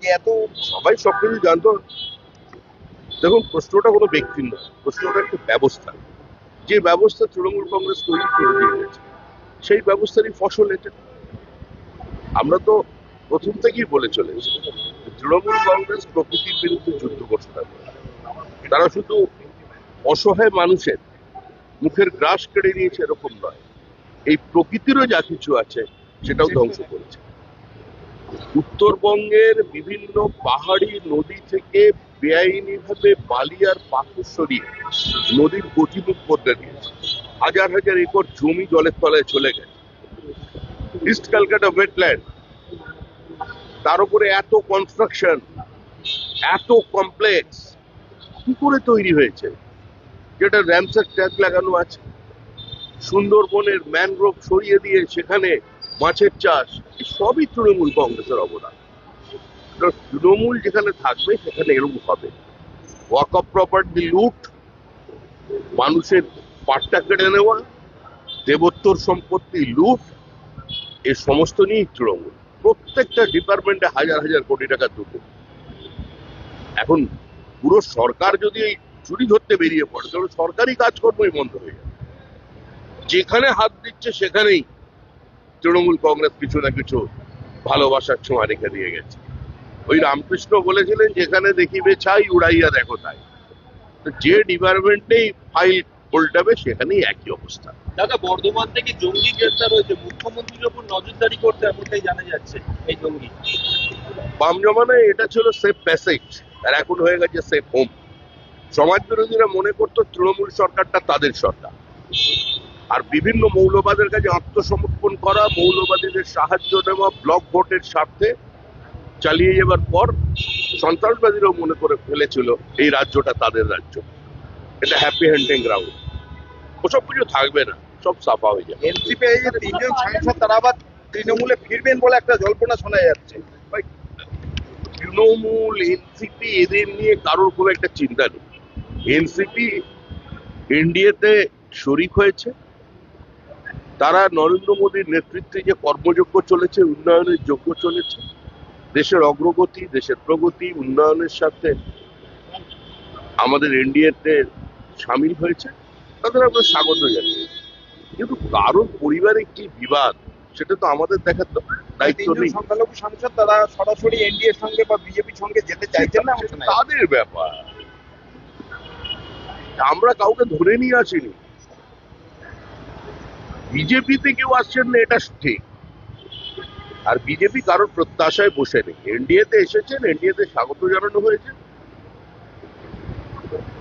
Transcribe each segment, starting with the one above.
যে এত সবাই সবকিছু জানতো। দেখুন, প্রশ্নটা কোনো ব্যক্তির নয়, প্রশ্নটা একটা ব্যবস্থা। যে ব্যবস্থা তৃণমূল কংগ্রেস তৈরি করে দিয়ে গেছে, সেই ব্যবস্থারই ফসল এটা। আমরা তো প্রথম থেকেই বলে চলেছি, তৃণমূল কংগ্রেস প্রকৃতির বিরুদ্ধে যুদ্ধ ঘোষণা করে। তারা শুধু অসহায় মানুষের মুখের গ্রাস কেড়ে নিয়েছে এরকম নয়, এই প্রকৃতিরও যা কিছু আছে সেটাও ধ্বংস করেছে। উত্তরবঙ্গের বিভিন্ন পাহাড়ি নদী থেকে বেআইনিভাবে বালি আর পাথর সরিয়ে নদীর গতিমুখ বদলে দিয়েছে। হাজার হাজার একর জমি জলের তলায় চলে গেছে। ইস্ট ক্যালকাটা ওয়েটল্যান্ড, তার উপরে এত কনস্ট্রাকশন, এত কমপ্লেক্স কি করে তৈরি হয়েছে? যেটা র্যামসার ট্যাগ লাগানো আছে। সুন্দরবনের ম্যানগ্রোভ সরিয়ে দিয়ে সেখানে মাছের চাষ, সবই তৃণমূল কংগ্রেসের অবদান। তৃণমূল যেখানে থাকবে সেখানে এরকম হবে। ওয়াক অফ প্রপার্টি লুট, মানুষের পাট্টা কেড়ে নেওয়া, দেবোত্তর সম্পত্তি লুট, এ সমস্ত নিয়েই তৃণমূল। প্রত্যেকটা ডিপার্টমেন্টে হাজার হাজার কোটি টাকা দুটো। এখন পুরো সরকার যদি এই চুরি ধরতে বেরিয়ে পড়ে, তাহলে সরকারি কাজকর্মই বন্ধ হয়ে যাবে। যেখানে হাত দিচ্ছে সেখানেই তৃণমূল কংগ্রেস কিছু না কিছু ভালোবাসার ছোঁয়া রেখে দিয়ে গেছে। ওই রামকৃষ্ণ বলেছিলেন, যেখানে দেখিবে ছাই উড়াইয়া দেখো তাই। তো যে ডিপার্টমেন্টেই ফাইল উল্টাবে সেখানেই একই অবস্থা। দাদা, বর্ধমান থেকে জঙ্গি গ্রেফতার হয়েছে, মুখ্যমন্ত্রীর উপর নজরদারি করতে এমনটাই জানা যাচ্ছে এই জঙ্গি। বাম জমানায় এটা ছিল সেফ প্যাসেজ, আর এখন হয়ে গেছে সেফ হোম। সমাজ বিরোধীরা মনে করতো তৃণমূল সরকারটা তাদের সরকার, আর বিভিন্ন মৌলবাদের কাছে আত্মসমর্পণ করা, মৌলবাদীদের সাহায্য নেওয়া, ব্লক ভোটের স্বার্থে চালিয়ে যাবার পর সন্ত্রাসবাদীরাও মনে করে ফেলেছিল এই রাজ্যটা তাদের রাজ্য। এটা হ্যাপি হান্টিং গ্রাউন্ড। ওসব কিছু থাকবে না, সব সাফা হয়ে যাবে। এনসিপি যে তিনজন সাংসদ তারা আবার তৃণমূলে ফিরবেন বলে একটা জল্পনা শোনা যাচ্ছে। তৃণমূল, এনসিপি এদের নিয়ে কারোর কোনো একটা চিন্তা নেই। এনসিপি এনডিএতে শরিক হয়েছে, তারা নরেন্দ্র মোদীর নেতৃত্বে যে কর্মযজ্ঞ চলেছে, উন্নয়নের যজ্ঞ চলেছে, দেশের অগ্রগতি, দেশের প্রগতি, উন্নয়নের সাথে আমাদের এনডিএতে সামিল হয়েছে, তাদের আমরা স্বাগত জানাই। কিন্তু কারোর পরিবারে কি বিবাদ, সেটা তো আমাদের দেখার দায়িত্ব নেই। সংখ্যালঘু সাংসদ তারা সরাসরি এনডিএ এর সঙ্গে বা বিজেপির সঙ্গে যেতে চাইছেন না, এমন শোনা যাচ্ছে। তাদের ব্যাপার, আমরা কাউকে ধরে নিয়ে আসিনি। বিজেপিতে কেউ আসছেন না এটা ঠিক, আর বিজেপি কারোর প্রত্যাশায় বসে নেই। এনডিএতে এসেছেন, এনডিএতে স্বাগত জানানো হয়েছে,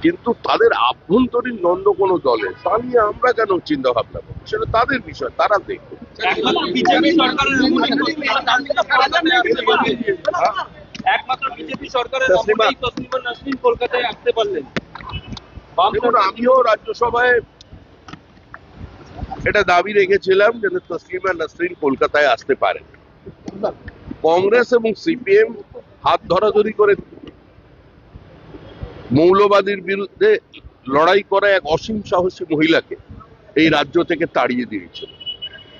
কিন্তু তাদের আভ্যন্তরীণ দ্বন্দ্ব কোনো দলে, তা নিয়ে আমরা কেন চিন্তা ভাবনা করবো? সেটা তাদের বিষয়, তারা দেখবে। একমাত্র বিজেপি সরকারের আমলেই তসলিমা নাসরিন কলকাতায় আসতে পারলেন। দেখুন, আমিও রাজ্যসভায় এটা দাবি রেখেছিলাম যেন তসলিমা নাসরিন কলকাতায় আসতে পারেন। কংগ্রেস এবং সিপিএম হাত ধরাধরি করে মৌলবাদীর বিরুদ্ধে লড়াই করা এক অসীম সাহসী মহিলাকে এই রাজ্য থেকে তাড়িয়ে দিয়েছিল।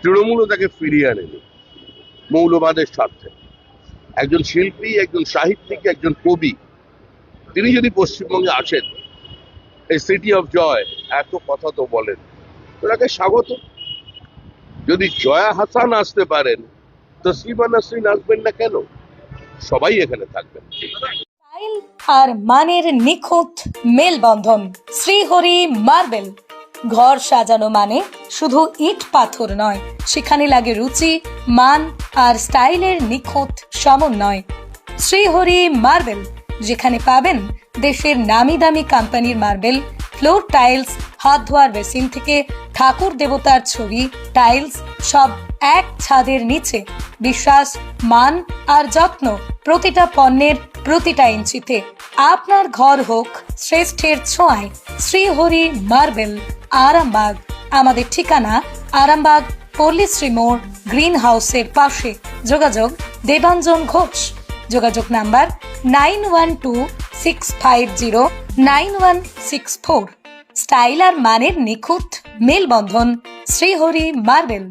তৃণমূলও তাকে ফিরিয়ে আনেনি মৌলবাদের স্বার্থে। একজন শিল্পী, একজন সাহিত্যিক, একজন কবি, তিনি যদি পশ্চিমবঙ্গে আসেন, এই সিটি অফ জয়, এত কথা তো বলেন, ওনাকে স্বাগত। যদি জয়া হাসান আসতে পারেন, তসলিমা নাসরিন আসবেন না কেন? সবাই এখানে থাকবেন। স্টাইল আর মানের নিখুঁত মেলবন্ধন। শ্রীহরি মার্বেল। ঘর সাজানো মানে শুধু ইট পাথর নয়, সেখানে লাগে রুচি, মান আর স্টাইলের নিখুঁত সমন্বয়। শ্রীহরি মার্বেল, যেখানে পাবেন দেশের নামি দামি কোম্পানির মার্বেল, ফ্লোর টাইলস, হাত ধোয়ার বেসিন থেকে ঠাকুর দেবতার ছবি, টাইলস, সব এক ছাদের নিচে। বিশ্বাস, মান আর যত্ন প্রতিটা পণ্যের প্রতিটা ইঞ্চিতে। আপনার ঘর হোক শ্রেষ্ঠের ছোঁয়ায়। শ্রীহরি মার্বেল, আরামবাগ। আমাদের ঠিকানা আরামবাগ পল্লীশ্রী মোড়, গ্রিন হাউসের পাশে। যোগাযোগ দেবাঞ্জন ঘোষ। যোগাযোগ নাম্বার 9126509164। স্টাইল আর মানের নিখুঁত মেলবন্ধন, শ্রীহরি মার্বেল।